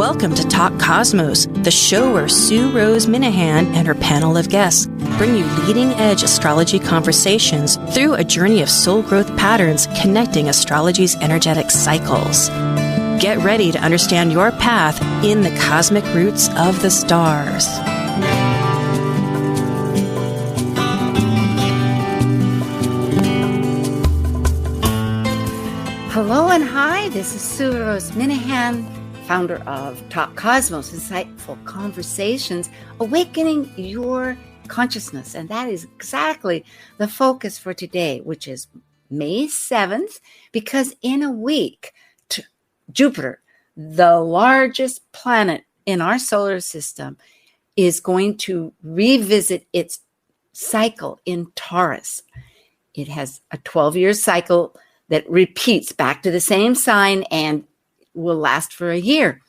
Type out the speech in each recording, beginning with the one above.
Welcome to Talk Cosmos, the show where Sue Minahan and her panel of guests bring you leading-edge astrology conversations through a journey of soul growth patterns connecting astrology's energetic cycles. Get ready to understand your path in the cosmic roots of the stars. Hello and hi, this is Sue Minahan, founder of Talk Cosmos, Insightful Conversations, Awakening Your Consciousness. And that is exactly the focus for today, which is May 7th, because in a week, Jupiter, the largest planet in our solar system, is going to revisit its cycle in Taurus. It has a 12-year cycle that repeats back to the same sign and will last for a year.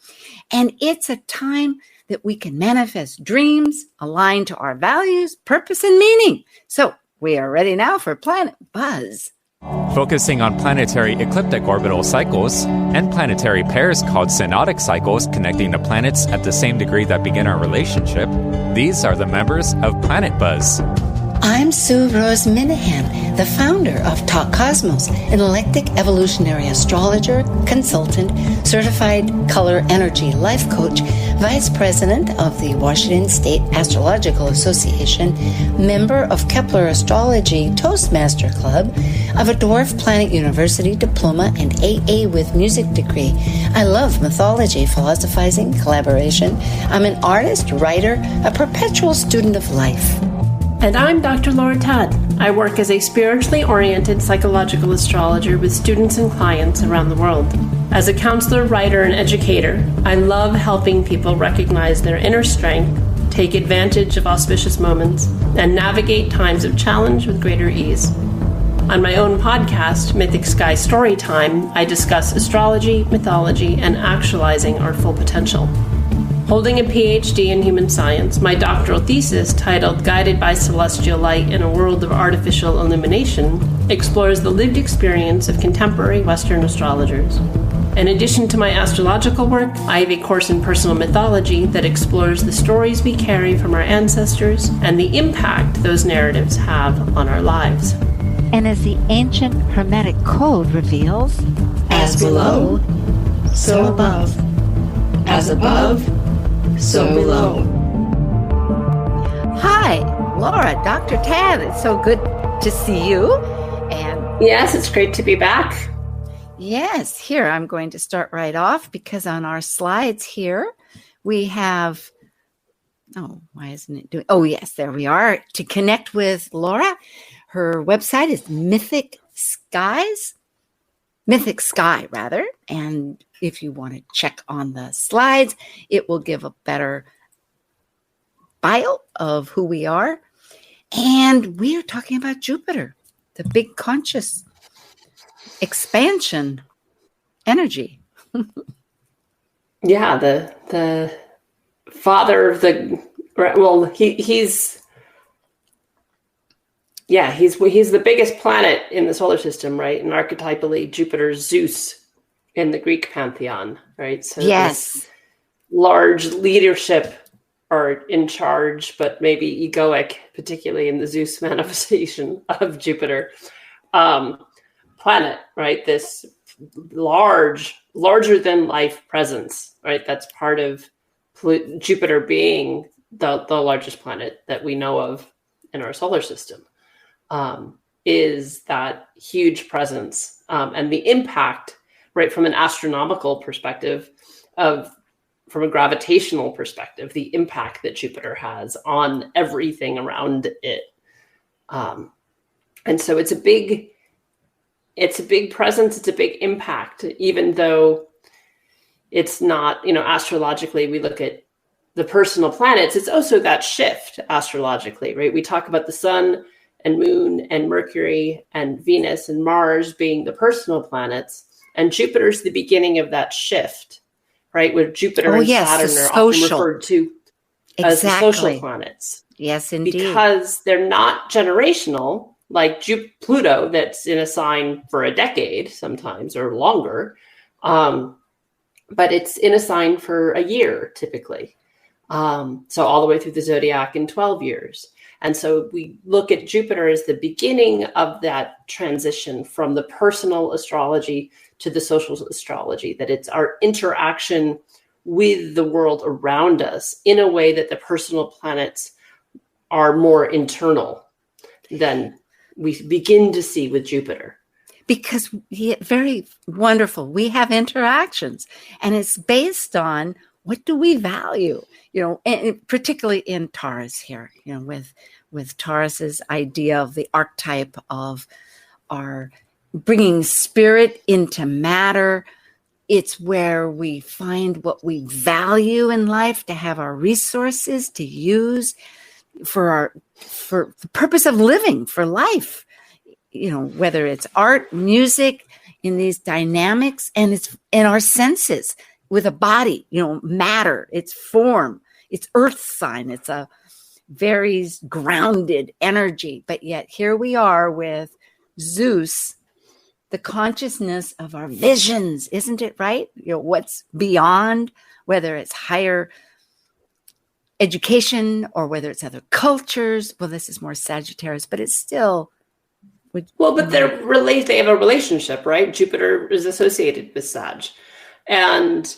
And it's a time that we can manifest dreams aligned to our values, purpose, and meaning. So we are ready now for Planet Buzz. Focusing on planetary ecliptic orbital cycles and planetary pairs called synodic cycles connecting the planets at the same degree that begin our relationship, these are the members of Planet Buzz. I'm Sue Minahan, the founder of Talk Cosmos, an eclectic evolutionary astrologer, consultant, certified color energy life coach, vice president of the Washington State Astrological Association, member of Kepler Astrology Toastmaster Club, of a Dwarf Planet University diploma and AA with music degree. I love mythology, philosophizing, collaboration. I'm an artist, writer, a perpetual student of life. And I'm Dr. Now.Chat. I work as a spiritually oriented psychological astrologer with students and clients around the world. As a counselor, writer, and educator, I love helping people recognize their inner strength, take advantage of auspicious moments, and navigate times of challenge with greater ease. On my own podcast, Mythic Sky Storytime, I discuss astrology, mythology, and actualizing our full potential. Holding a Ph.D. in human science, my doctoral thesis, titled Guided by Celestial Light in a World of Artificial Illumination, explores the lived experience of contemporary Western astrologers. In addition to my astrological work, I have a course in personal mythology that explores the stories we carry from our ancestors and the impact those narratives have on our lives. And as the ancient Hermetic code reveals, as below, so above. As above, so below. Hi, Laura, Dr. Tad. It's so good to see you. And yes, it's great to be back. Yes, here I'm going to start right off because on our slides here we have, why isn't it doing? Oh, yes, there we are. To connect with Laura, her website is Mythic Sky, and if you want to check on the slides, it will give a better bio of who we are. And we are talking about Jupiter, the big conscious expansion energy. Yeah, the father of the, well, he's the biggest planet in the solar system, right? And archetypally, Jupiter's Zeus in the Greek pantheon, right? So yes, large leadership or in charge, but maybe egoic, particularly in the Zeus manifestation of Jupiter, planet, right? This larger than life presence, right? That's part of Jupiter being the largest planet that we know of in our solar system. Is that huge presence and the impact, right, from an astronomical perspective, from a gravitational perspective, the impact that Jupiter has on everything around it. And so it's a big presence, it's a big impact, even though it's not, astrologically, we look at the personal planets, it's also that shift astrologically, right? We talk about the sun and moon and Mercury and Venus and Mars being the personal planets, and Jupiter's the beginning of that shift, right? Where Jupiter and Saturn are often referred to as the social planets. Yes, indeed. Because they're not generational, like Pluto, that's in a sign for a decade sometimes or longer. but it's in a sign for a year typically. So all the way through the zodiac in 12 years. And so we look at Jupiter as the beginning of that transition from the personal astrology to the social astrology, that it's our interaction with the world around us in a way that the personal planets are more internal than we begin to see with Jupiter. Because very wonderful. We have interactions, and it's based on what do we value, and particularly in Taurus here, with Taurus's idea of the archetype of our bringing spirit into matter. It's where we find what we value in life to have our resources to use for the purpose of living, for life, whether it's art, music, in these dynamics, and it's in our senses with a body, matter, its form, its earth sign. It's a very grounded energy. But yet here we are with Zeus, the consciousness of our visions, isn't it right? What's beyond, whether it's higher education or whether it's other cultures. Well, this is more Sagittarius, but it's still. But they're related. They have a relationship, right? Jupiter is associated with Sag, and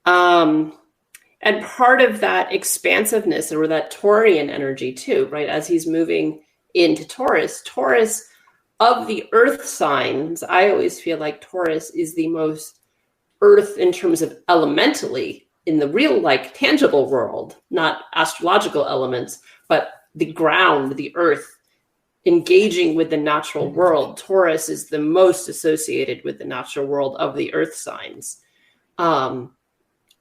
part of that expansiveness or that Taurian energy too, right? As he's moving into Taurus, of the earth signs, I always feel like Taurus is the most earth in terms of elementally in the real, tangible world, not astrological elements, but the ground, the earth, engaging with the natural world. Taurus is the most associated with the natural world of the earth signs. I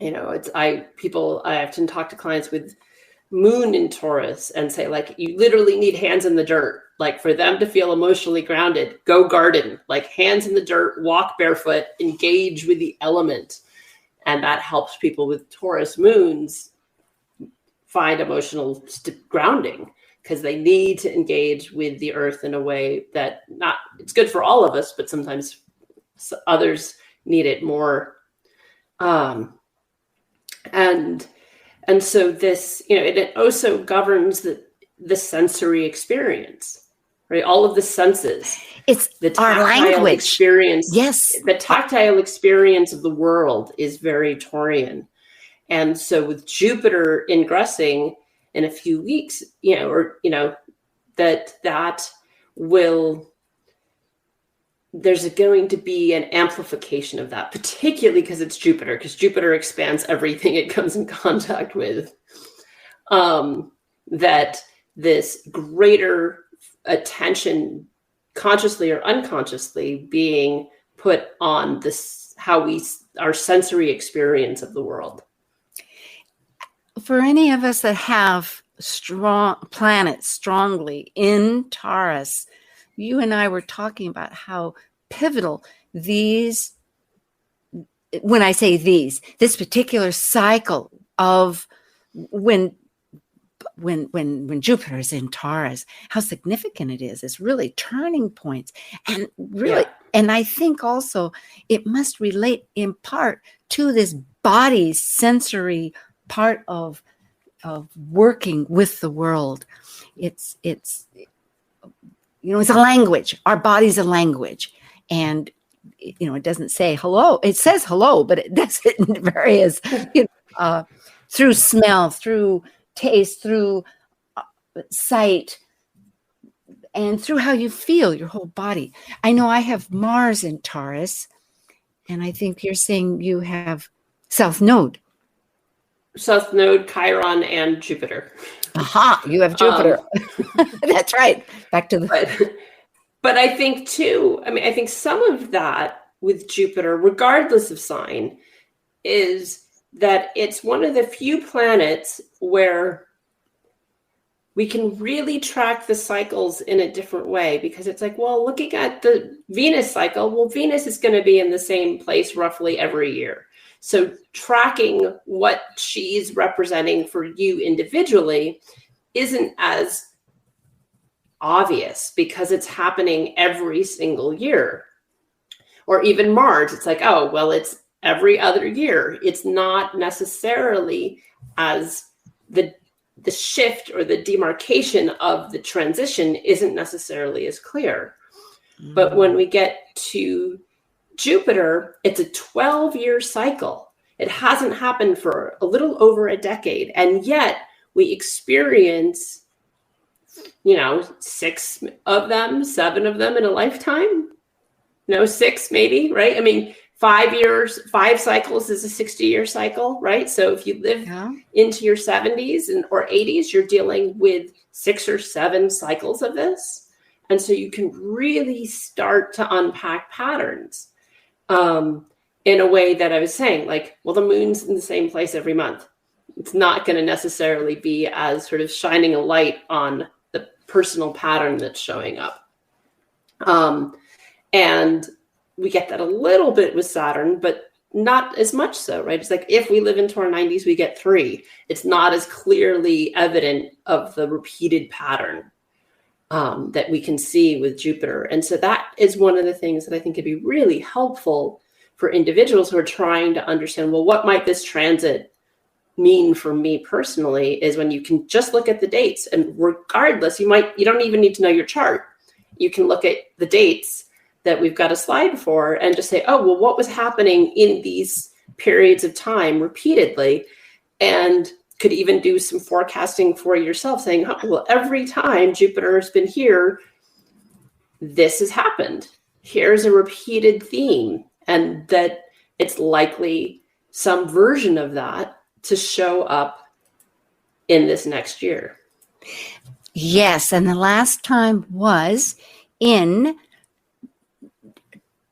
often talk to clients with moon in Taurus and say, you literally need hands in the dirt. For them to feel emotionally grounded, go garden, hands in the dirt, walk barefoot, engage with the element. And that helps people with Taurus moons find emotional grounding, because they need to engage with the earth in a way that it's good for all of us, but sometimes others need it more. And so this, it also governs the sensory experience. Right, all of the senses. It's the our language experience. Yes, the tactile experience of the world is very Taurian, and so with Jupiter ingressing in a few weeks, that will. There's going to be an amplification of that, particularly because it's Jupiter, because Jupiter expands everything it comes in contact with. That this greater attention, consciously or unconsciously, being put on this, our sensory experience of the world. For any of us that have strong planets strongly in Taurus, you and I were talking about how pivotal these, when I say this particular cycle of when Jupiter is in Taurus, how significant it is. It's really turning points. And really, and I think also it must relate in part to this body sensory part of working with the world. It's a language. Our body's a language. And it doesn't say hello. It says hello, but it does it in various, through smell, through taste, through sight, and through how you feel, your whole body. I know I have Mars in Taurus, and I think you're saying you have South Node, Chiron, and Jupiter. Aha, you have Jupiter. That's right. Back to the... But I think too, I think some of that with Jupiter, regardless of sign, is that it's one of the few planets where we can really track the cycles in a different way, because it's looking at the Venus cycle, Venus is going to be in the same place roughly every year. So tracking what she's representing for you individually isn't as obvious because it's happening every single year. Or even Mars, it's it's every other year. It's not necessarily as the shift or the demarcation of the transition isn't necessarily as clear. But when we get to Jupiter, it's a 12-year cycle. It hasn't happened for a little over a decade. And yet we experience, 6 of them, 7 of them in a lifetime. 6 maybe, right? I mean, 5 years, 5 cycles is a 60-year cycle, right? So if you live into your 70s or 80s, you're dealing with 6 or 7 cycles of this. And so you can really start to unpack patterns in a way that I was saying, like, well, the moon's in the same place every month. It's not going to necessarily be as sort of shining a light on the personal pattern that's showing up. And we get that a little bit with Saturn, but not as much so, right? It's like if we live into our 90s, we get 3. It's not as clearly evident of the repeated pattern that we can see with Jupiter. And so that is one of the things that I think could be really helpful for individuals who are trying to understand, well, what might this transit mean for me personally, is when you can just look at the dates, and regardless, you don't even need to know your chart. You can look at the dates that we've got a slide for and just say, oh, well, what was happening in these periods of time repeatedly? And could even do some forecasting for yourself, saying, oh, well, every time Jupiter has been here, this has happened. Here's a repeated theme, and that it's likely some version of that to show up in this next year. Yes, and the last time was in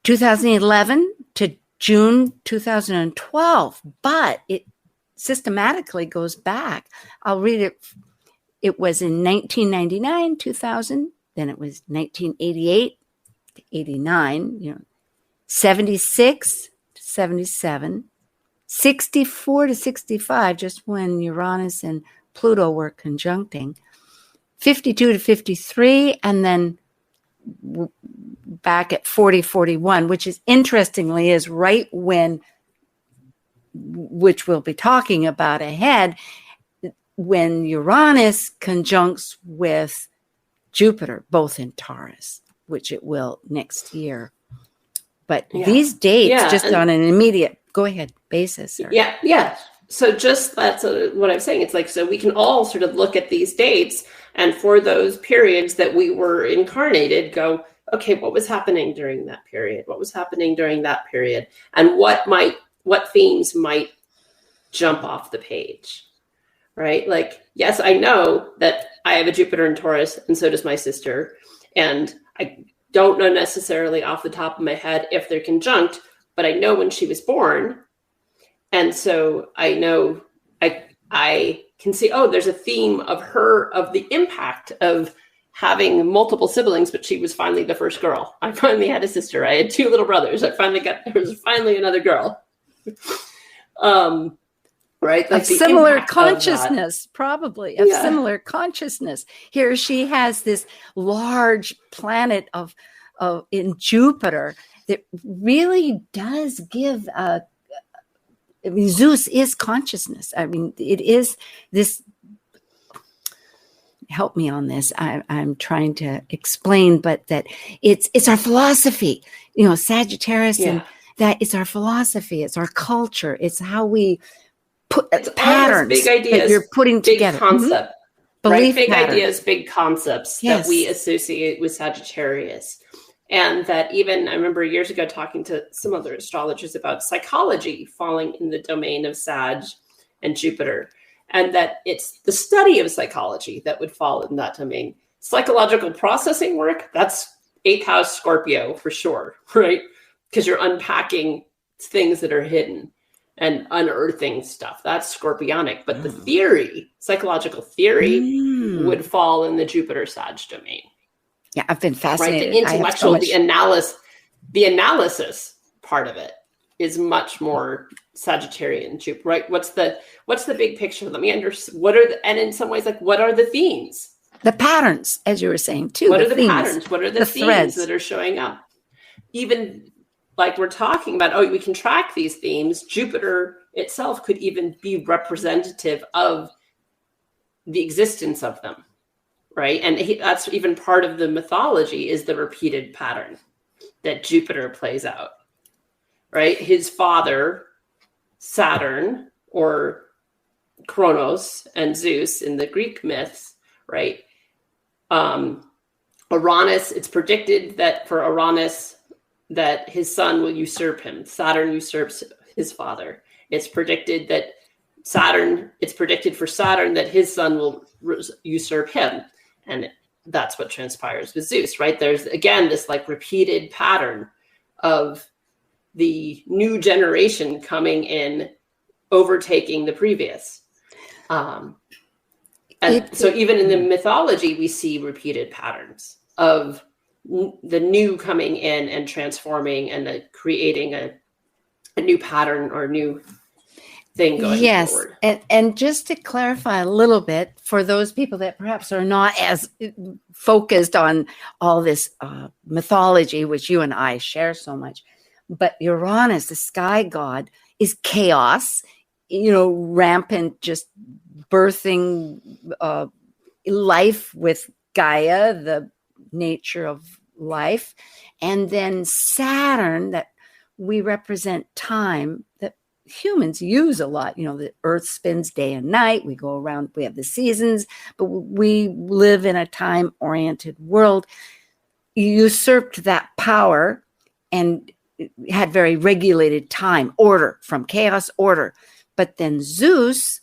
2011 to June 2012, but it systematically goes back. I'll read it. It was in 1999, 2000, then it was 1988 to 89, 76 to 77, 64 to 65, just when Uranus and Pluto were conjuncting, 52 to 53, and then back at 40, 41, which is interestingly is right when, which we'll be talking about ahead, when Uranus conjuncts with Jupiter, both in Taurus, which it will next year. But these dates, just on an immediate, go ahead, basis. Yeah. So just that's what I'm saying. It's like, so we can all sort of look at these dates, and for those periods that we were incarnated, go, okay, what was happening during that period? What was happening during that period? And what themes might jump off the page, right? Like, yes, I know that I have a Jupiter in Taurus, and so does my sister. And I don't know necessarily off the top of my head if they're conjunct, but I know when she was born. And so I know I can see, oh, there's a theme of the impact of having multiple siblings, but she was finally the first girl. I finally had a sister. I had 2 little brothers. There was finally another girl. Right? Like of similar consciousness, probably of similar consciousness. Here she has this large planet of in Jupiter that really does give Zeus is consciousness. I mean, it is this. Help me on this. I'm trying to explain, but that it's our philosophy. Sagittarius and that it's our philosophy. It's our culture. It's how we put patterns. Big ideas that you're putting big together. Concept. Mm-hmm. Right? Big ideas, big concepts that we associate with Sagittarius. And that even, I remember years ago talking to some other astrologers about psychology falling in the domain of Sag and Jupiter, and that it's the study of psychology that would fall in that domain. Psychological processing work, that's 8th house Scorpio for sure, right? Because you're unpacking things that are hidden and unearthing stuff. That's scorpionic. But the theory, psychological theory, would fall in the Jupiter-Sag domain. Yeah, I've been fascinated. Right? The intellectual, the analysis part of it is much more Sagittarian Jupiter, right? What's the big picture? Let me understand. And in some ways, like, what are the themes? The patterns, as you were saying too. What are the patterns? What are the themes threads that are showing up? Even like we're talking about, we can track these themes. Jupiter itself could even be representative of the existence of them, right? And that's even part of the mythology, is the repeated pattern that Jupiter plays out, right? His father, Saturn, or Kronos and Zeus in the Greek myths, right? Uranus, it's predicted that for Uranus, that his son will usurp him. Saturn usurps his father. It's predicted for Saturn that his son will usurp him. And that's what transpires with Zeus, right? There's, again, this like repeated pattern of the new generation coming in, overtaking the previous. So even in the mythology, we see repeated patterns of the new coming in and transforming and creating a new pattern or a new thing going forward. Yes. And just to clarify a little bit for those people that perhaps are not as focused on all this mythology, which you and I share so much, but Uranus, the sky god, is chaos, rampant, just birthing life with Gaia, the nature of life. And then Saturn, that we represent time, that humans use a lot. The earth spins day and night. We go around, we have the seasons, but we live in a time-oriented world. Usurped that power and had very regulated time, order, from chaos, order. But then Zeus,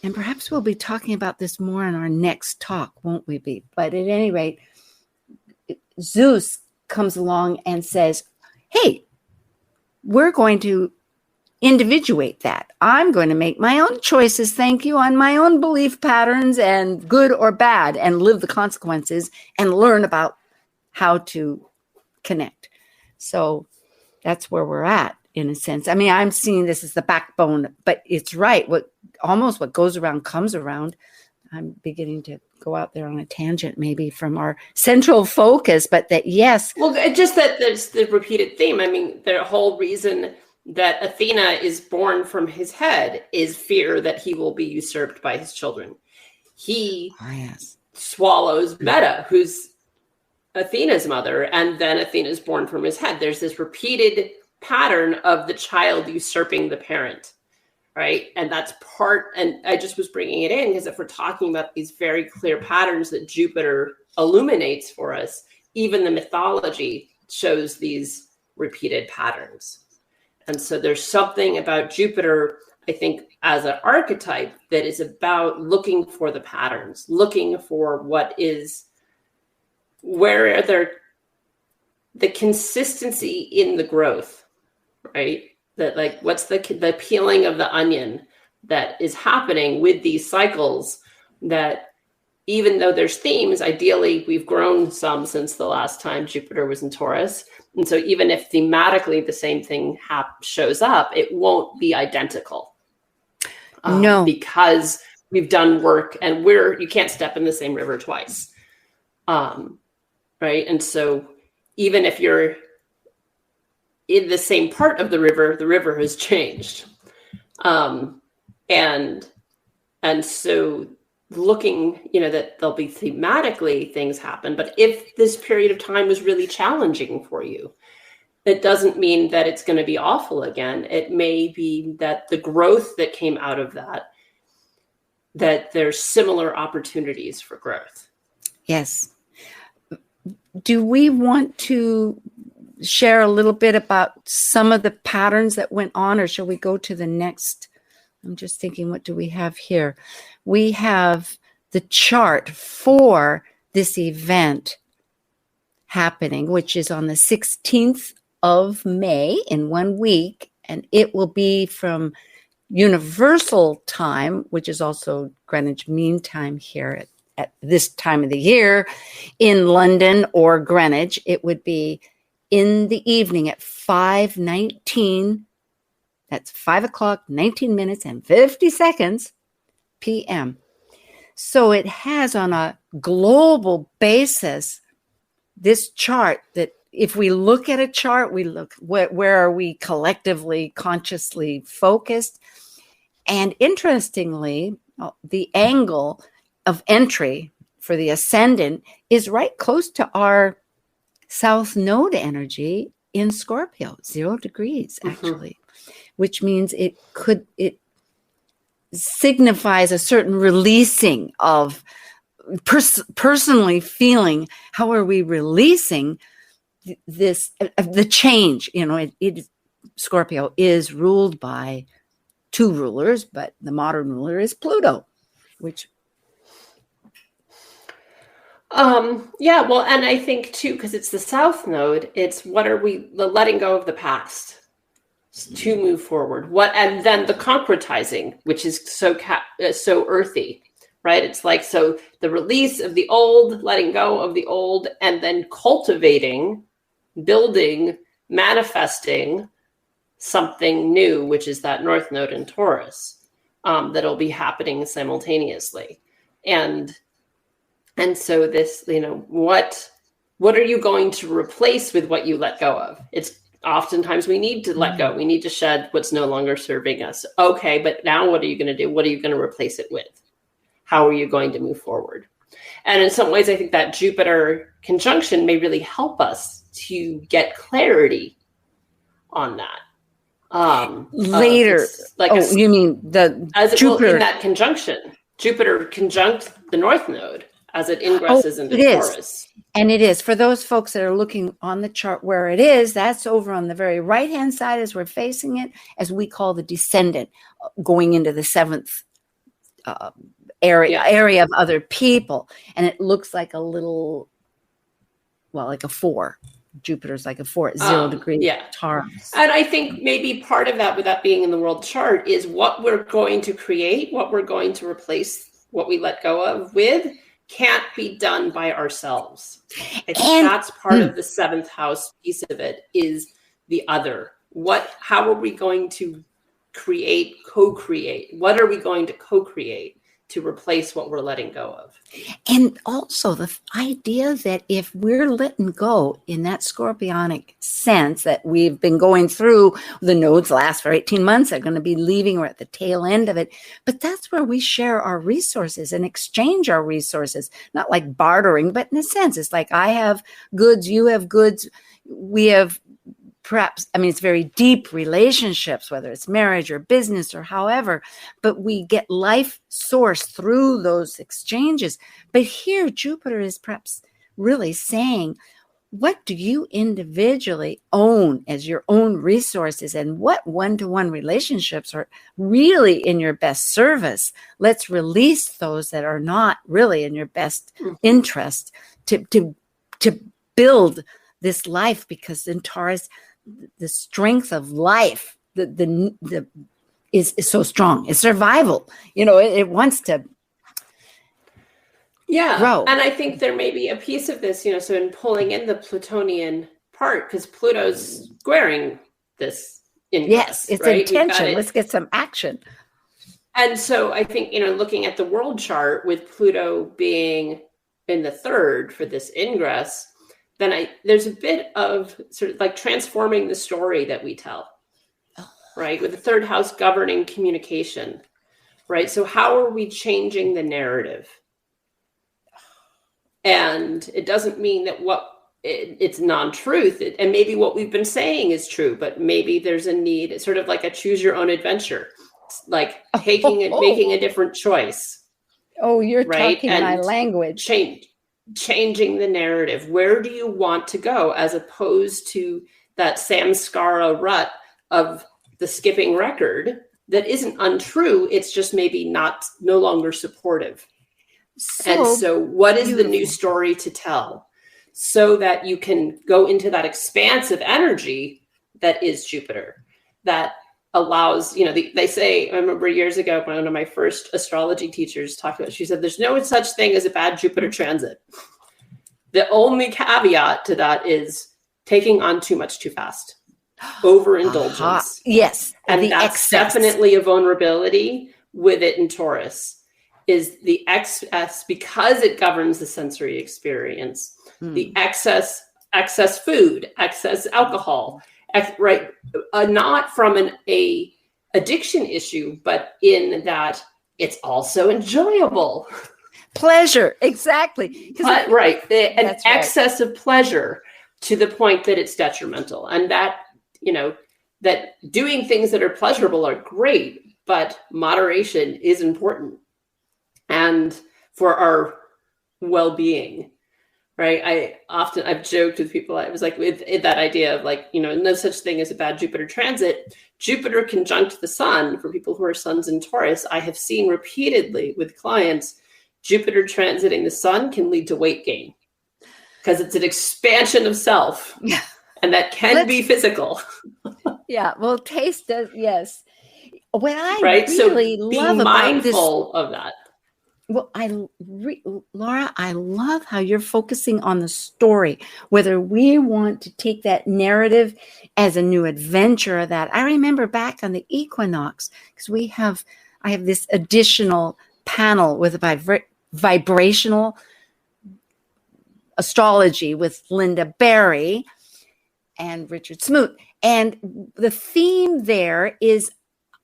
and perhaps we'll be talking about this more in our next talk, won't we be? But at any rate, Zeus comes along and says, hey, we're going to individuate that. I'm going to make my own choices, thank you, on my own belief patterns, and good or bad, and live the consequences and learn about how to connect. So that's where we're at, in a sense. I mean, I'm seeing this as the backbone, but it's right. What goes around comes around. I'm beginning to go out there on a tangent, maybe from our central focus, but that, yes. Well, just that there's the repeated theme. I mean, the whole reason that Athena is born from his head is fear that he will be usurped by his children. He swallows Meta, who's Athena's mother, and then Athena's born from his head. There's this repeated pattern of the child usurping the parent, right? And that's and I just was bringing it in because if we're talking about these very clear patterns that Jupiter illuminates for us, even the mythology shows these repeated patterns. And so there's something about Jupiter, I think, as an archetype that is about looking for the patterns, looking for where are the consistency in the growth, right? That like, what's the peeling of the onion that is happening with these cycles, that even though there's themes, ideally we've grown some since the last time Jupiter was in Taurus. And so even if thematically the same thing shows up, it won't be identical. No. Because we've done work and you can't step in the same river twice. Right. And so even if you're in the same part of the river has changed. And so looking, that there'll be thematically things happen, but if this period of time was really challenging for you, it doesn't mean that it's going to be awful again. It may be that the growth that came out of that there's similar opportunities for growth. Yes. Do we want to share a little bit about some of the patterns that went on, or shall we go to the next? I'm just thinking, what do we have here? We have the chart for this event happening, which is on the 16th of May in 1 week, and it will be from Universal Time, which is also Greenwich Mean Time here at this time of the year in London or Greenwich. It would be in the evening at 5:19. That's 5 o'clock, 19 minutes and 50 seconds p.m. So it has, on a global basis, this chart that if we look at a chart, we look where are we collectively, consciously focused. And interestingly, the angle of entry for the ascendant is right close to our south node energy in Scorpio, 0 degrees actually, which means it signifies a certain releasing of personally feeling. How are we releasing this, the change? Scorpio is ruled by 2 rulers, but the modern ruler is Pluto, which. Well, and I think too, because it's the south node, it's what are we letting go of the past to move forward? And then the concretizing, which is so earthy, right? It's like, so the release of the old, letting go of the old, and then cultivating, building, manifesting something new, which is that north node in Taurus, that'll be happening simultaneously. And so this, what are you going to replace with what you let go of? It's oftentimes we need to let go. We need to shed what's no longer serving us. Okay, but now what are you going to do? What are you going to replace it with? How are you going to move forward? And in some ways, I think that Jupiter conjunction may really help us to get clarity on that. Later. You mean Jupiter? In that conjunction, Jupiter conjunct the north node as it ingresses into Taurus. And it is. For those folks that are looking on the chart where it is, that's over on the very right-hand side as we're facing it, as we call the descendant, going into the 7th area of other people. And it looks like a little, like a 4. Jupiter's like a 4 at 0 degrees. Taurus. And I think maybe part of that, with that being in the world chart, is what we're going to create, what we're going to replace what we let go of with, can't be done by ourselves. I think that's part of the 7th house piece of it, is the other. How are we going to co-create? What are we going to co-create to replace what we're letting go of? And also the idea that if we're letting go in that scorpionic sense that we've been going through, the nodes last for 18 months, they're going to be leaving, we're at the tail end of it. But that's where we share our resources and exchange our resources, not like bartering, but in a sense, it's like I have goods, you have goods, we have perhaps, it's very deep relationships, whether it's marriage or business or however, but we get life source through those exchanges. But here, Jupiter is perhaps really saying, what do you individually own as your own resources, and what one-to-one relationships are really in your best service? Let's release those that are not really in your best interest to build this life, because in Taurus, the strength of life is so strong. It's survival. It wants to grow. And I think there may be a piece of this, so in pulling in the Plutonian part, because Pluto's squaring this ingress. Yes, it's right? intention. Let's get some action. And so I think, looking at the world chart with Pluto being in the 3rd for this ingress, then there's a bit of sort of like transforming the story that we tell, right? With the 3rd house governing communication, right? So how are we changing the narrative? And it doesn't mean that it's non-truth, and maybe what we've been saying is true, but maybe there's a need. It's sort of like a choose your own adventure, it's like making a different choice. Oh, you're right? talking my language. Changing the narrative. Where do you want to go, as opposed to that samskara rut of the skipping record that isn't untrue. It's just maybe no longer supportive. So what is the new story to tell, so that you can go into that expansive energy that is Jupiter, that allows, they say, I remember years ago, one of my first astrology teachers talked about, she said, there's no such thing as a bad Jupiter transit. The only caveat to that is taking on too much too fast, overindulgence. Yes. And that's definitely a vulnerability with it in Taurus, is the excess, because it governs the sensory experience, the excess excess food, excess alcohol, right? Not from an addiction issue, but in that it's also enjoyable. Pleasure, exactly. But, right, an excess of pleasure to the point that it's detrimental. And that, that doing things that are pleasurable are great, but moderation is important. And for our well-being, right? I've joked with people, I was like, with that idea of like, no such thing as a bad Jupiter transit. Jupiter conjunct the sun, for people who are suns in Taurus, I have seen repeatedly with clients, Jupiter transiting the sun can lead to weight gain because it's an expansion of self. Yeah. And that can be physical. Yeah. Well, taste does. Yes. What I really love be about mindful of that. Well, Laura, I love how you're focusing on the story, whether we want to take that narrative as a new adventure or that. I remember back on the equinox, because I have this additional panel with vibrational astrology with Linda Berry and Richard Smoot. And the theme there is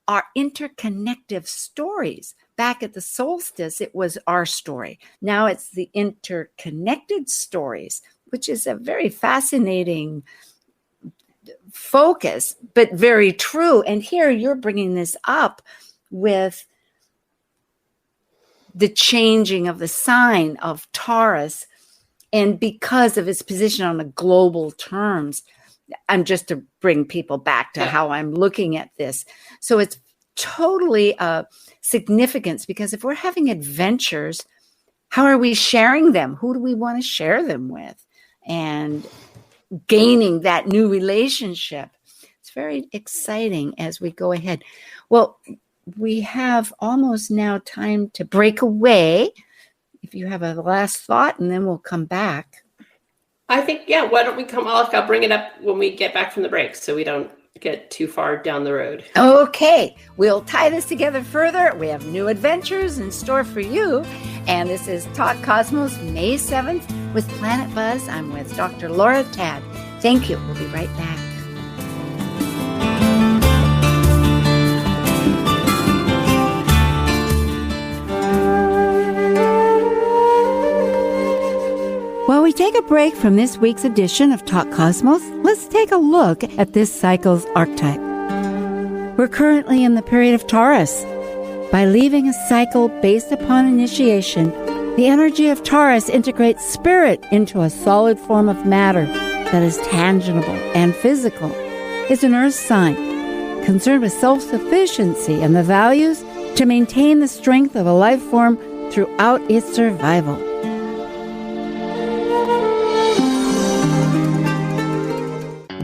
our interconnective stories. Back at the solstice, it was our story. Now it's the interconnected stories, which is a very fascinating focus, but very true. And here you're bringing this up with the changing of the sign of Taurus. And because of its position on the global terms, I'm just to bring people back to how I'm looking at this. So it's totally significance, because if we're having adventures, how are we sharing them? Who do we want to share them with? And gaining that new relationship. It's very exciting as we go ahead. Well, we have almost now time to break away. If you have a last thought, and then we'll come back. I think, why don't we come? I'll bring it up when we get back from the break so we don't get too far down the road. Okay, we'll tie this together further. We have new adventures in store for you. And this is Talk Cosmos, May 7th with Planet Buzz. I'm with Dr. Laura Tad. Thank you. We'll be right back. While we take a break from this week's edition of Talk Cosmos, let's take a look at this cycle's archetype. We're currently in the period of Taurus. By leaving a cycle based upon initiation, the energy of Taurus integrates spirit into a solid form of matter that is tangible and physical. It's an earth sign, concerned with self-sufficiency and the values to maintain the strength of a life form throughout its survival.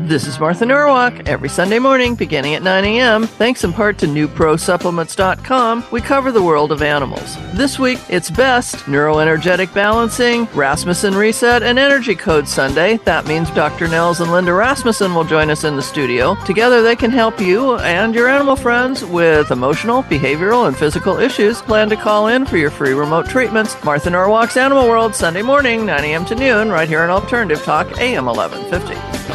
This is Martha Norwalk. Every Sunday morning, beginning at 9 a.m., thanks in part to NewProSupplements.com, we cover the world of animals. This week, it's Best, Neuroenergetic Balancing, Rasmussen Reset, and Energy Code Sunday. That means Dr. Nels and Linda Rasmussen will join us in the studio. Together, they can help you and your animal friends with emotional, behavioral, and physical issues. Plan to call in for your free remote treatments. Martha Norwalk's Animal World, Sunday morning, 9 a.m. to noon, right here on Alternative Talk, AM 1150.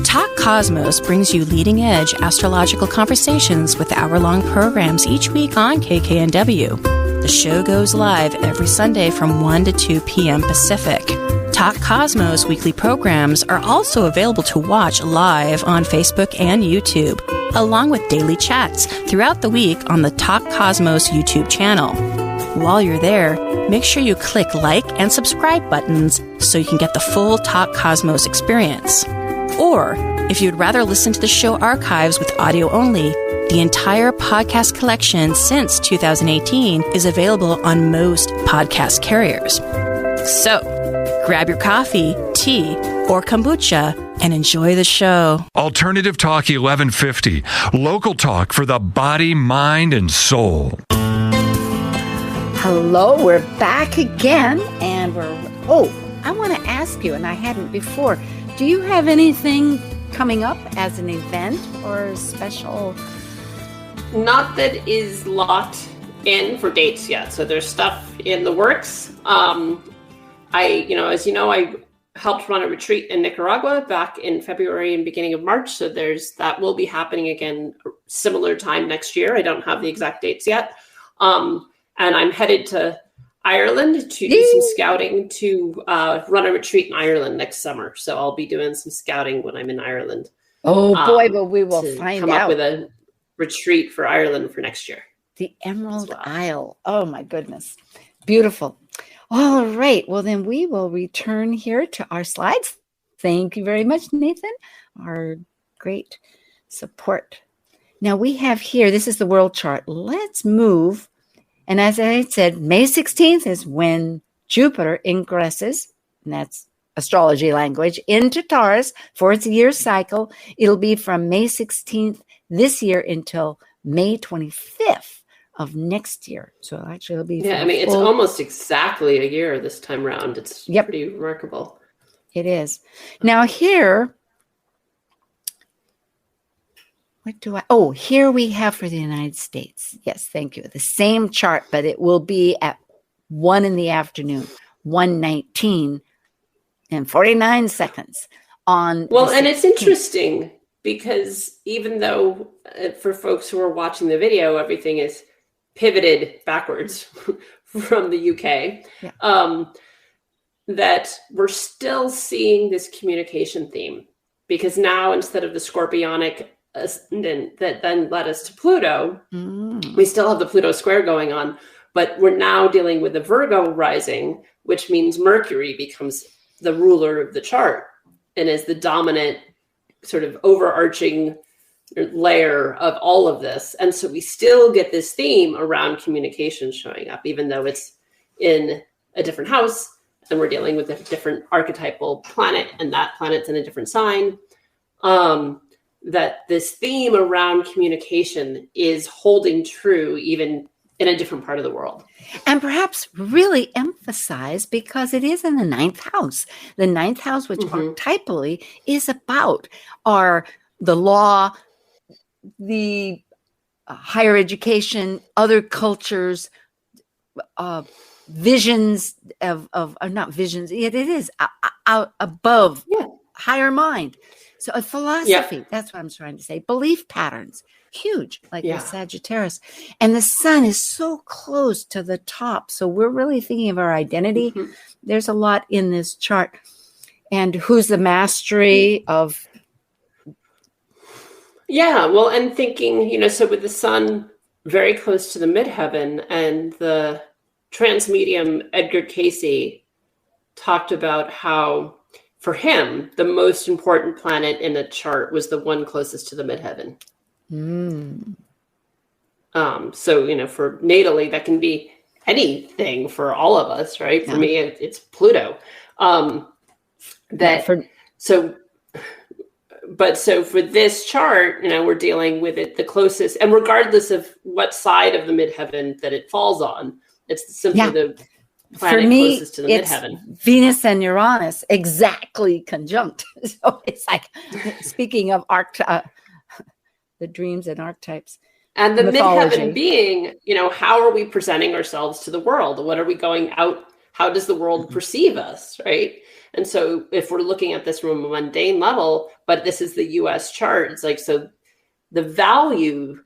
Talk Cosmos brings you leading-edge astrological conversations with hour-long programs each week on KKNW. The show goes live every Sunday from 1 to 2 p.m. Pacific. Talk Cosmos weekly programs are also available to watch live on Facebook and YouTube, along with daily chats throughout the week on the Talk Cosmos YouTube channel. While you're there, make sure you click like and subscribe buttons so you can get the full Talk Cosmos experience. Or, if you'd rather listen to the show archives with audio only, the entire podcast collection since 2018 is available on most podcast carriers. So, grab your coffee, tea, or kombucha and enjoy the show. Alternative Talk 1150. Local talk for the body, mind, and soul. Hello, we're back again, and I want to ask you, and I hadn't before, do you have anything coming up as an event or special? Not that is locked in for dates yet. So there's stuff in the works. I helped run a retreat in Nicaragua back in February and beginning of March. So that will be happening again, similar time next year. I don't have the exact dates yet. And I'm headed to Ireland to do some scouting to run a retreat in Ireland next summer. So I'll be doing some scouting when I'm in Ireland. Oh boy, but we will find come out. Up with a retreat for Ireland for next year. The Emerald Isle. Oh my goodness. Beautiful. All right. Well, then we will return here to our slides. Thank you very much, Nathan. Our great support. Now we have here, this is the world chart. Let's move. And as I said, May 16th is when Jupiter ingresses, and that's astrology language, into Taurus for its year cycle. It'll be from May 16th this year until May 25th of next year. So actually it'll be it's almost exactly a year this time around. It's pretty remarkable. It is. Now here, here we have for the United States. Yes, thank you. The same chart, but it will be at 1 in the afternoon, 1:19 and 49 seconds on. Well, and it's interesting because even though for folks who are watching the video, everything is pivoted backwards from the UK, that we're still seeing this communication theme, because now instead of the Scorpionic ascendant that then led us to Pluto, we still have the Pluto square going on, but we're now dealing with the Virgo rising, which means Mercury becomes the ruler of the chart and is the dominant sort of overarching layer of all of this. And so we still get this theme around communication showing up, even though it's in a different house and we're dealing with a different archetypal planet, and that planet's in a different sign. That this theme around communication is holding true even in a different part of the world. And perhaps really emphasized because it is in the 9th house. The 9th house, which archetypally is about the law, the higher education, other cultures, visions of not visions. It is out above, higher mind. So a philosophy, that's what I'm trying to say. Belief patterns, huge, like the Sagittarius. And the sun is so close to the top. So we're really thinking of our identity. There's a lot in this chart. And who's the mastery of... Yeah, well, and thinking, so with the sun very close to the midheaven, and the transmedium Edgar Casey talked about how, for him, the most important planet in the chart was the one closest to the midheaven. So, for natally, that can be anything for all of us, right? For me, it's Pluto. So for this chart, we're dealing with it the closest, and regardless of what side of the midheaven that it falls on, it's simply the planet closest to the midheaven. Venus and Uranus exactly conjunct. So it's like, speaking of the dreams and archetypes. And the midheaven being, how are we presenting ourselves to the world? What are we going out? How does the world perceive us, right? And so if we're looking at this from a mundane level, but this is the US chart, it's like, so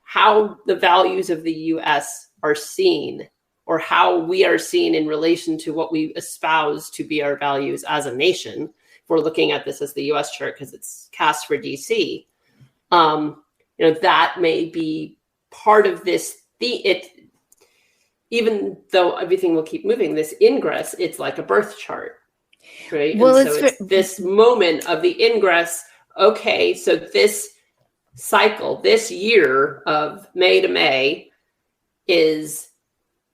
how the values of the US are seen, or how we are seen in relation to what we espouse to be our values as a nation. If we're looking at this as the US chart because it's cast for DC, that may be part of this. Even though everything will keep moving, this ingress, it's like a birth chart, right? Well, and so it's this moment of the ingress. Okay, so this cycle, this year of May to May,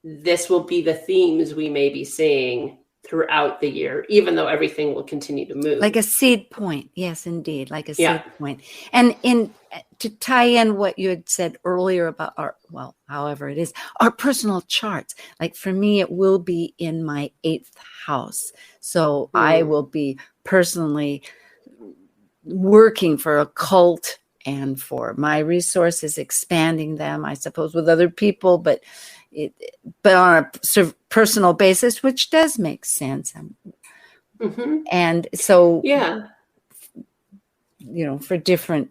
this will be the themes we may be seeing throughout the year, even though everything will continue to move. Like a seed point. Yes, indeed. Like a seed point. And to tie in what you had said earlier about however it is, our personal charts. Like for me, it will be in my 8th house. So I will be personally working for a cult and for my resources, expanding them, I suppose, with other people, but on a sort of personal basis, which does make sense. And so, yeah, for different,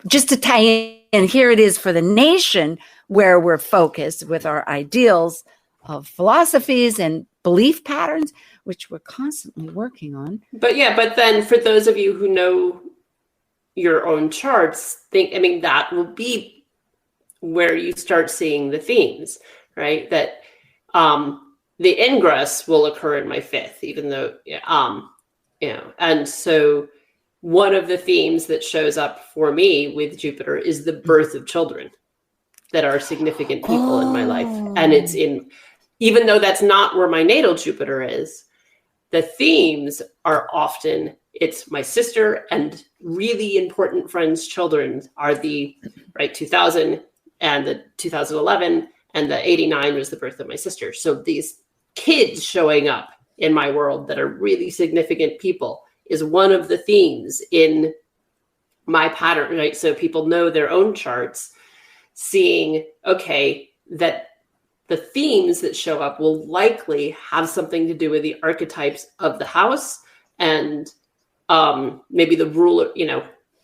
just to tie in, here it is for the nation where we're focused with our ideals of philosophies and belief patterns, which we're constantly working on. But then for those of you who know your own charts, that will be where you start seeing the themes, right? That the ingress will occur in my fifth, even though, and so one of the themes that shows up for me with Jupiter is the birth of children that are significant people in my life. And it's even though that's not where my natal Jupiter is, the themes are often, it's my sister and really important friends' children are the 2000 and the 2011 and the 89 was the birth of my sister. So these kids showing up in my world that are really significant people is one of the themes in my pattern, right? So people know their own charts, seeing, okay, that the themes that show up will likely have something to do with the archetypes of the house and maybe the ruler,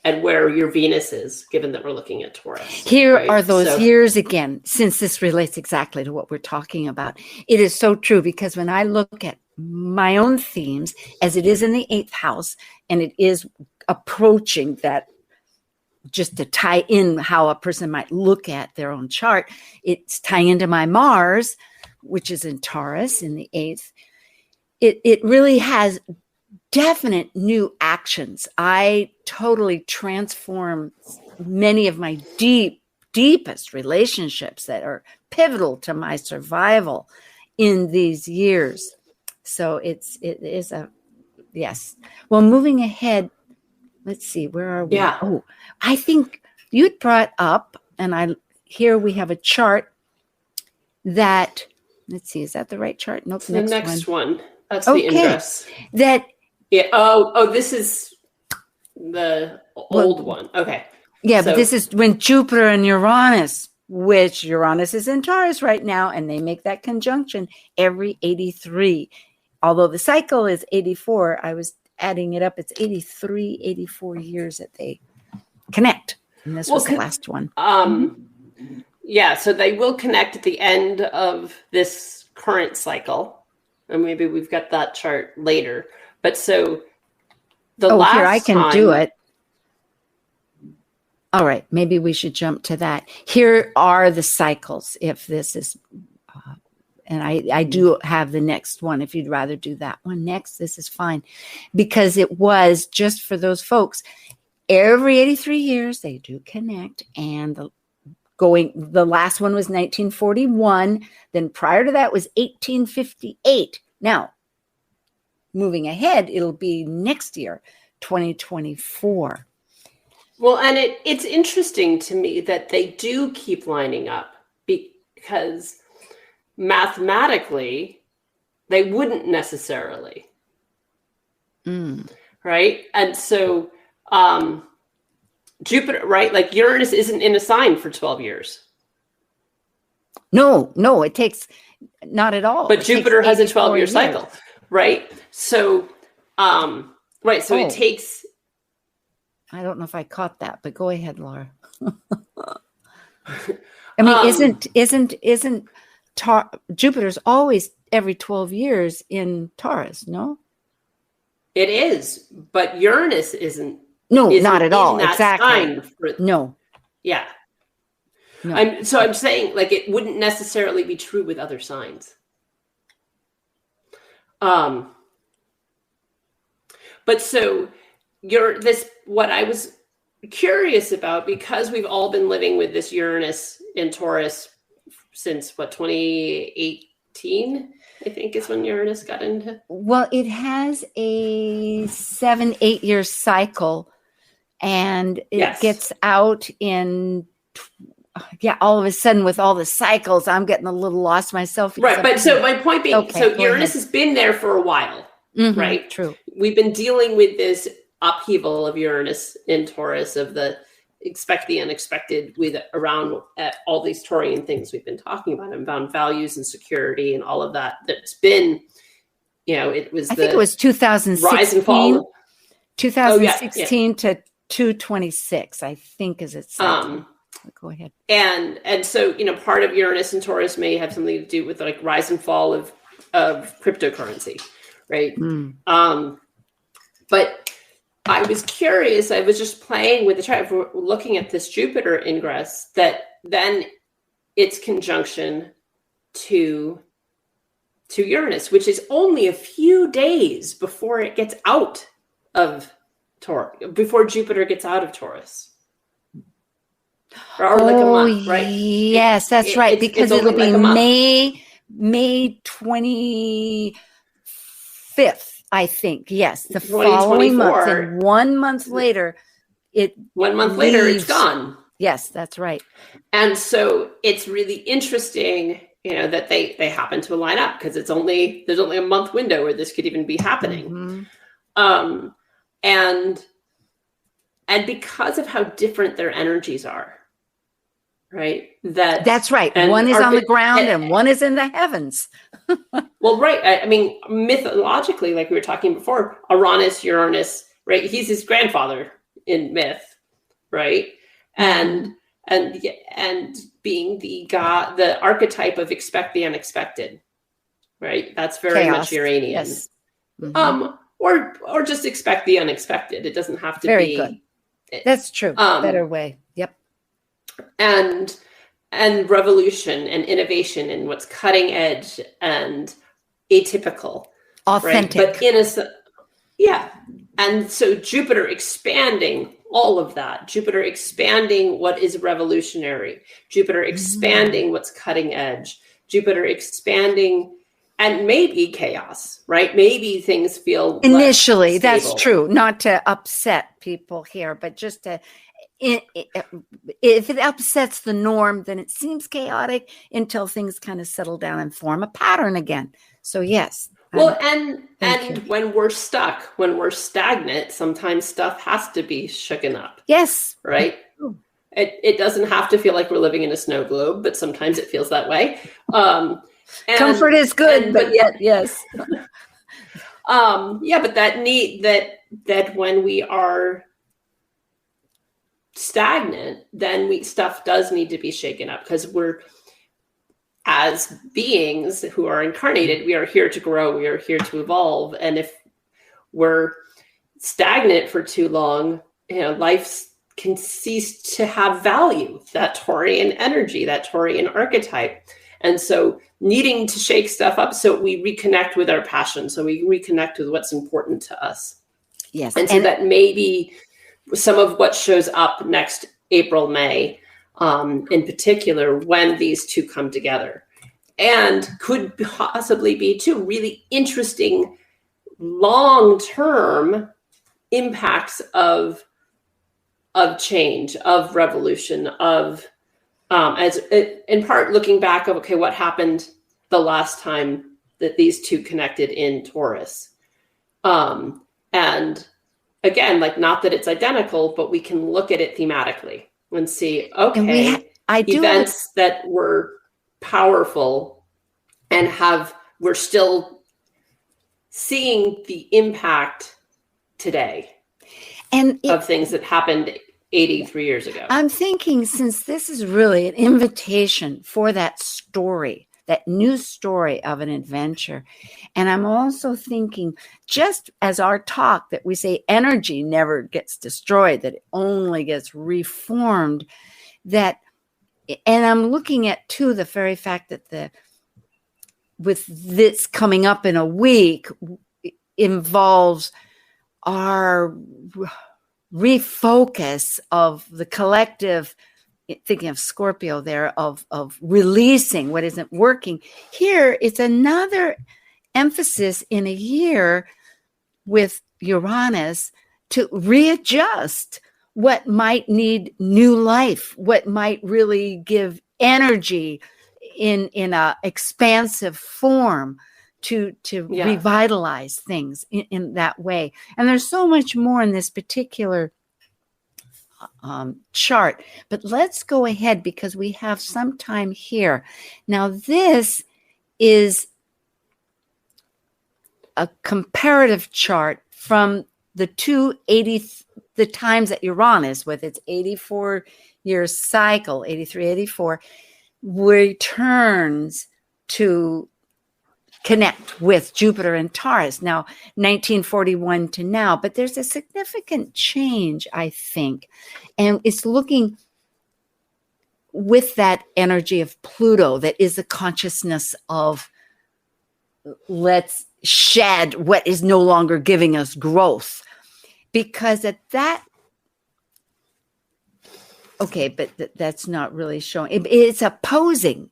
and where your Venus is, given that we're looking at Taurus. Here are those years again, since this relates exactly to what we're talking about. It is so true because when I look at my own themes, as it is in the 8th house, and it is approaching that, just to tie in how a person might look at their own chart, it's tying into my Mars, which is in Taurus in the 8th. It really has definite new actions. I totally transform many of my deepest relationships that are pivotal to my survival in these years. So it is yes. Well, moving ahead, let's see, where are we? Yeah. Oh, I think you'd brought up, and here we have a chart that, let's see, is that the right chart? Nope. The next one. That's the ingress. That. Yeah. Oh, this is the old one. Okay. Yeah, but this is when Jupiter and Uranus, which Uranus is in Taurus right now, and they make that conjunction every 83. Although the cycle is 84, I was adding it up. It's 83, 84 years that they connect. And this was the last one. Yeah, so they will connect at the end of this current cycle. And maybe we've got that chart later. But so the last here, I can time, do it. All right, maybe we should jump to that. Here are the cycles, if this is, and I do have the next one. If you'd rather do that one next, this is fine. Because it was, just for those folks, every 83 years, they do connect. And the last one was 1941. Then prior to that was 1858. Now, moving ahead, it'll be next year, 2024. Well, and it's interesting to me that they do keep lining up because mathematically they wouldn't necessarily. Right? And so Jupiter, right? Like Uranus isn't in a sign for 12 years. No, it takes not at all. But Jupiter has a 12-year cycle, right? So, it takes. I don't know if I caught that, but go ahead, Laura. I mean, isn't Jupiter's always every 12 years in Taurus? No, it is, but Uranus isn't. No, not at all. Exactly. No. Yeah. No. I'm saying, like, it wouldn't necessarily be true with other signs. But so what I was curious about, because we've all been living with this Uranus in Taurus since 2018, I think is when Uranus got into. Well, it has a 7-8 year cycle, and it gets out in. All of a sudden with all the cycles, I'm getting a little lost myself. Right. But so my point being, Uranus has been there for a while, right? True. We've been dealing with this upheaval of Uranus in Taurus, of the expect the unexpected, with around all these Taurian things we've been talking about values and security and all of that. That's been, it was I think it was 2016. rise and fall. 2016 to 226, I think, as it said. Go ahead. And so, part of Uranus and Taurus may have something to do with like rise and fall of cryptocurrency, right? But I was curious. I was just playing with the chart. If we're looking at this Jupiter ingress, that then its conjunction to Uranus, which is only a few days before it gets out of Taurus, before Jupiter gets out of Taurus. Or like a month, right? Yes, that's right. Because it'll be like May 25th, I think. Yes, the following month. And 1 month later, it's gone. Yes, that's right. And so it's really interesting, that they happen to line up, because there's only a month window where this could even be happening. And because of how different their energies are, right? That's right. One is on the ground and one is in the heavens. Well, right. I mean, mythologically, like we were talking before, Uranus, right? He's his grandfather in myth, right? And being the god, the archetype of expect the unexpected, right? That's very much Uranian. Yes. Or just expect the unexpected. It doesn't have to very be. Good. That's true. Better way. Yep. And revolution and innovation and what's cutting edge and atypical, authentic. Right? But and so Jupiter expanding all of that. Jupiter expanding what is revolutionary. Jupiter expanding what's cutting edge. Jupiter expanding. And maybe chaos, right? Maybe things feel initially, that's true. Not to upset people here, but just to, if it upsets the norm, then it seems chaotic until things kind of settle down and form a pattern again. So yes. Well, and when we're stuck, when we're stagnant, sometimes stuff has to be shooken up. Yes. Right? It doesn't have to feel like we're living in a snow globe, but sometimes it feels that way. Comfort is good, but yet, yes. But that when we are stagnant, then stuff does need to be shaken up, because we're, as beings who are incarnated, we are here to grow, we are here to evolve. And if we're stagnant for too long, life can cease to have value, that Taurian energy, that Taurian archetype. And so needing to shake stuff up so we reconnect with our passion, so we reconnect with what's important to us. Yes. And so that maybe some of what shows up next April, May, in particular, when these two come together. And could possibly be too really interesting long-term impacts of change, of revolution, of as in part looking back of, okay, what happened the last time that these two connected in Taurus? And again, like, not that it's identical, but we can look at it thematically and see, okay, events that were powerful and we're still seeing the impact today of things that happened 83 years ago. I'm thinking, since this is really an invitation for that story, that new story of an adventure. And I'm also thinking, just as our talk that we say energy never gets destroyed, that it only gets reformed, and I'm looking at too the very fact that with this coming up in a week involves our refocus of the collective, thinking of Scorpio there, of releasing what isn't working. Here, it's another emphasis in a year with Uranus to readjust what might need new life, what might really give energy in a expansive form to revitalize things in that way. And there's so much more in this particular chart, but let's go ahead because we have some time here. Now, this is a comparative chart from the the times that Uranus, with its 84-year cycle, 83, 84, returns to connect with Jupiter and Taurus. Now, 1941 to now, but there's a significant change, I think. And it's looking with that energy of Pluto that is the consciousness of let's shed what is no longer giving us growth. Because at that, okay, but that's not really showing. It's opposing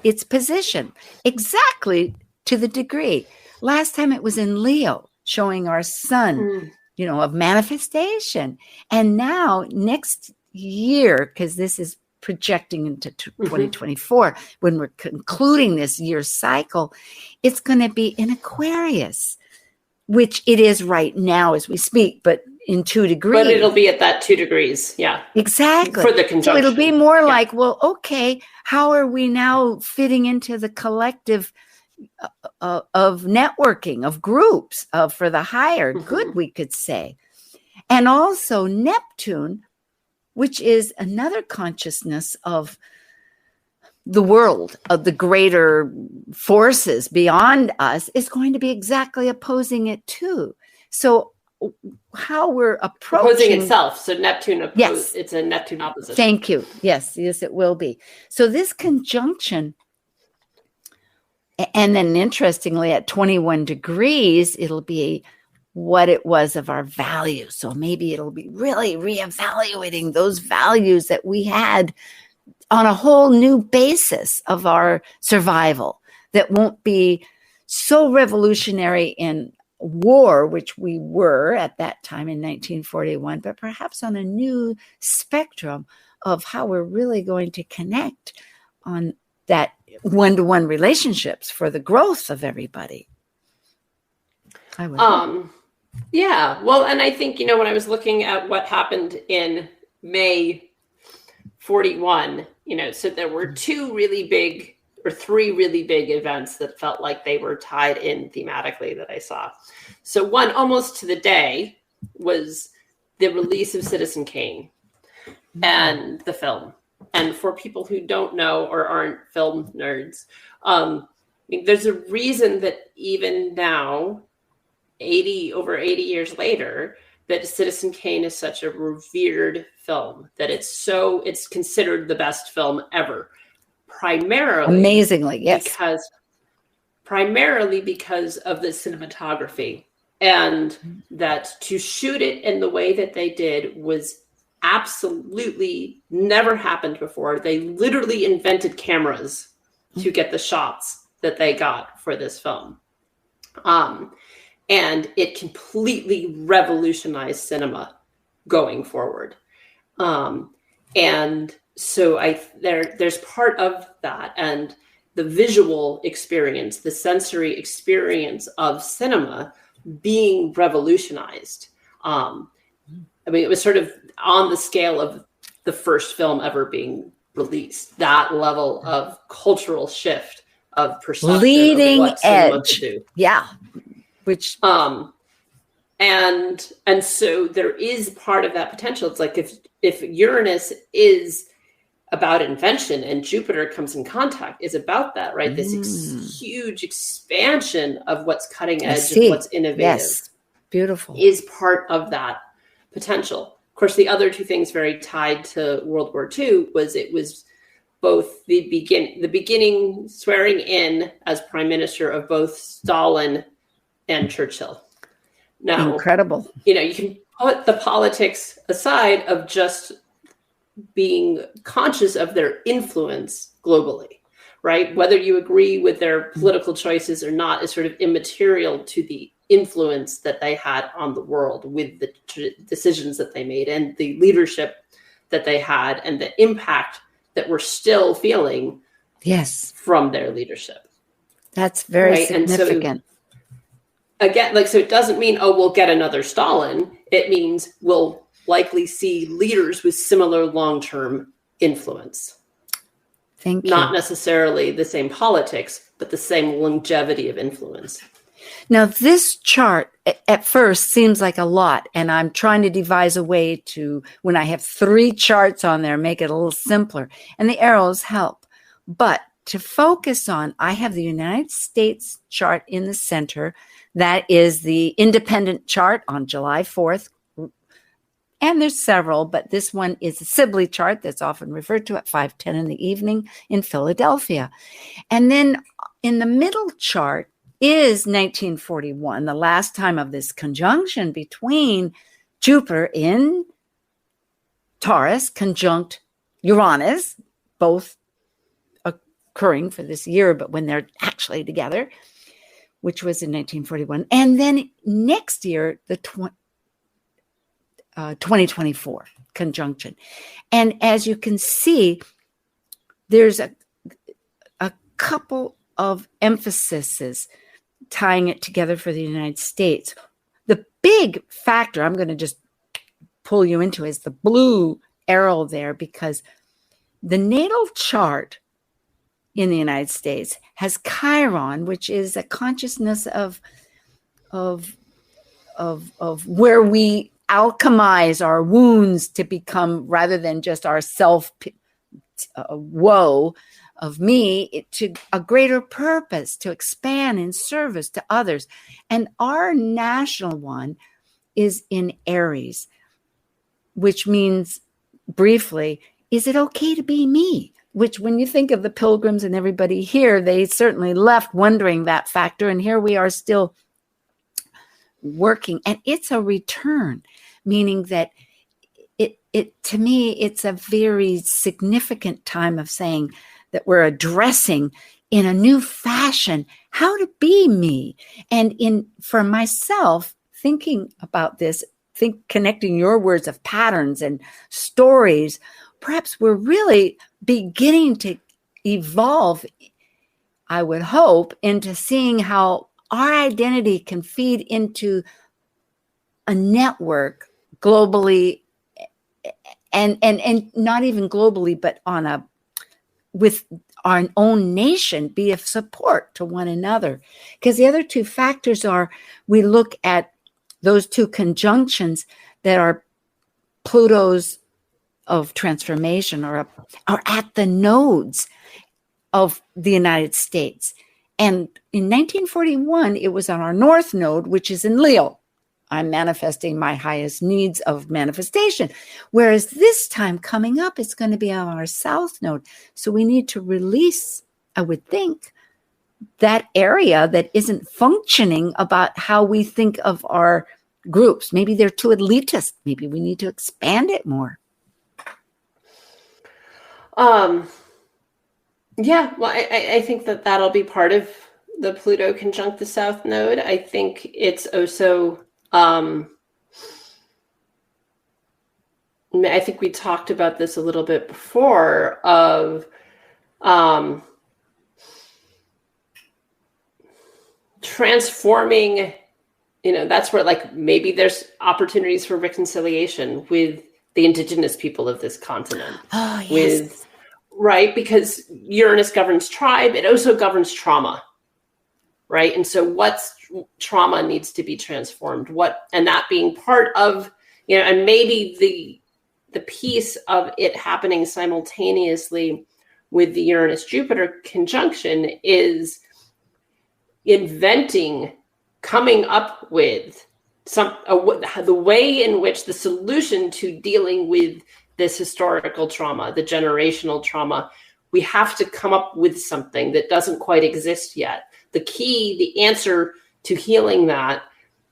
its position exactly to the degree. Last time it was in Leo, showing our sun, of manifestation. And now next year, because this is projecting into 2024, when we're concluding this year's cycle, it's going to be in Aquarius, which it is right now as we speak, but in 2 degrees. But it'll be at that 2 degrees. Yeah. Exactly. For the conjunction. So it'll be more like, well, okay, how are we now fitting into the collective of networking, of groups, for the higher good, we could say. And also Neptune, which is another consciousness of the world, of the greater forces beyond us, is going to be exactly opposing it too. So how we're approaching... Opposing itself. So Neptune, yes. It's a Neptune opposition. Thank you. Yes, it will be. So this conjunction, and then interestingly at 21 degrees, it'll be what it was of our values. So maybe it'll be really reevaluating those values that we had on a whole new basis of our survival, that won't be so revolutionary in war, which we were at that time in 1941, but perhaps on a new spectrum of how we're really going to connect on that one-to-one relationships for the growth of everybody. I would yeah, well, and I think, when I was looking at what happened in May 41, so there were 3 really big events that felt like they were tied in thematically that I saw. So one, almost to the day, was the release of Citizen Kane and the film. And for people who don't know or aren't film nerds, there's a reason that even now, over 80 years later, that Citizen Kane is such a revered film, that it's considered the best film ever. Amazingly, yes. Primarily because of the cinematography, and that to shoot it in the way that they did was absolutely never happened before. They literally invented cameras to get the shots that they got for this film. And it completely revolutionized cinema going forward. And so there's part of that, and the visual experience, the sensory experience of cinema being revolutionized. It was sort of on the scale of the first film ever being released, that level of cultural shift of perception, leading of what cinema edge. could do. Yeah. Which and so there is part of that potential. It's like if Uranus is about invention and Jupiter comes in contact, is about that, right? This huge expansion of what's cutting edge, of what's innovative. Yes. Beautiful. Is part of that potential. Of course, the other 2 things very tied to World War II was both the beginning swearing in as prime minister of both Stalin and Churchill. Now, incredible. You can put the politics aside of just being conscious of their influence globally, right? Whether you agree with their political choices or not is sort of immaterial to the influence that they had on the world with the decisions that they made and the leadership that they had and the impact that we're still feeling from their leadership. That's very significant. And so, again, so it doesn't mean, we'll get another Stalin. It means we'll likely see leaders with similar long-term influence. Thank you. Not necessarily the same politics, but the same longevity of influence. Now, this chart at first seems like a lot, and I'm trying to devise a way to, when I have 3 charts on there, make it a little simpler, and the arrows help. But to focus on, I have the United States chart in the center. That is the independent chart on July 4th. And there's several, but this one is a Sibley chart that's often referred to at 5:10 in the evening in Philadelphia. And then in the middle chart is 1941, the last time of this conjunction between Jupiter in Taurus conjunct Uranus, both occurring for this year, but when they're actually together, which was in 1941. And then next year, the 2024 conjunction. And as you can see, there's a couple of emphases tying it together for the United States. The big factor I'm going to just pull you into is the blue arrow there, because the natal chart in the United States has Chiron, which is a consciousness of where we alchemize our wounds to become, rather than just our self woe of me, to a greater purpose, to expand in service to others. And our national one is in Aries, which means, briefly, is it okay to be me? Which, when you think of the pilgrims and everybody here, they certainly left wondering that factor. And here we are still working. And it's a return, meaning that it to me, it's a very significant time of saying that we're addressing in a new fashion how to be me. And for myself, thinking about this, connecting your words of patterns and stories, perhaps we're really beginning to evolve, I would hope, into seeing how our identity can feed into a network globally, and not even globally, but with our own nation, be of support to one another. Because the other 2 factors are, we look at those 2 conjunctions that are Pluto's of transformation, or at the nodes of the United States. And in 1941, it was on our North Node, which is in Leo. I'm manifesting my highest needs of manifestation. Whereas this time coming up, it's going to be on our South Node. So we need to release, I would think, that area that isn't functioning about how we think of our groups. Maybe they're too elitist. Maybe we need to expand it more. Yeah, well, I think that'll be part of the Pluto conjunct the South Node. I think it's also, I think we talked about this a little bit before, of transforming, that's where, like, maybe there's opportunities for reconciliation with the indigenous people of this continent. Oh, yes. Right? Because Uranus governs tribe. It also governs trauma. Right? And so what's trauma needs to be transformed. And that being part of, and maybe the piece of it happening simultaneously with the Uranus-Jupiter conjunction is coming up with the way in which the solution to dealing with this historical trauma, the generational trauma, we have to come up with something that doesn't quite exist yet. The answer to healing that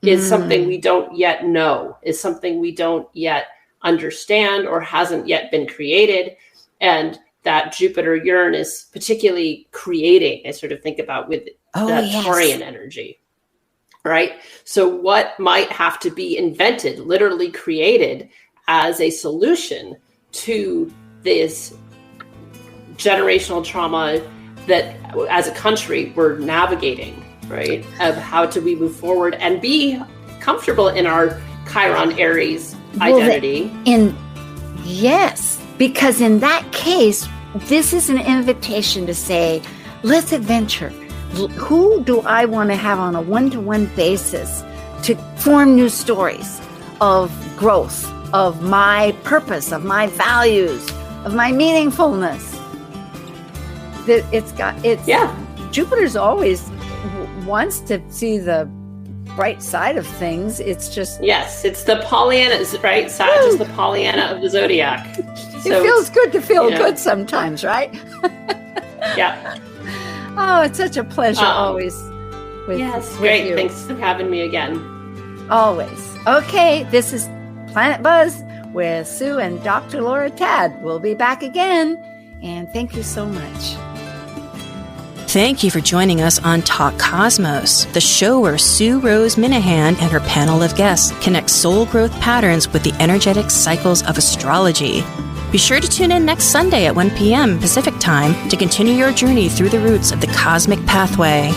is something we don't yet know, is something we don't yet understand or hasn't yet been created. And that Jupiter-Uranus particularly creating, I sort of think about with Taurian energy, right? So what might have to be invented, literally created, as a solution to this generational trauma that as a country we're navigating, right? Of how do we move forward and be comfortable in our Chiron Aries identity. Yes, because in that case, this is an invitation to say, let's adventure. who do I want to have on a one-to-one basis to form new stories of growth, of my purpose, of my values, of my meaningfulness. Jupiter's always wants to see the bright side of things. It's just... Yes, it's the Pollyanna, right? Sag is the Pollyanna of the zodiac. So it feels good to feel good sometimes, right? Yeah. Oh, it's such a pleasure always. Yes, great. You. Thanks for having me again. Always. Okay, this is Planet Buzz with Sue and Dr. Laura Tad. We'll be back again, and thank you so much. Thank you for joining us on Talk Cosmos, the show where Sue Minahan and her panel of guests connect soul growth patterns with the energetic cycles of astrology. Be sure to tune in next Sunday at 1 p.m. Pacific Time to continue your journey through the roots of the cosmic pathway.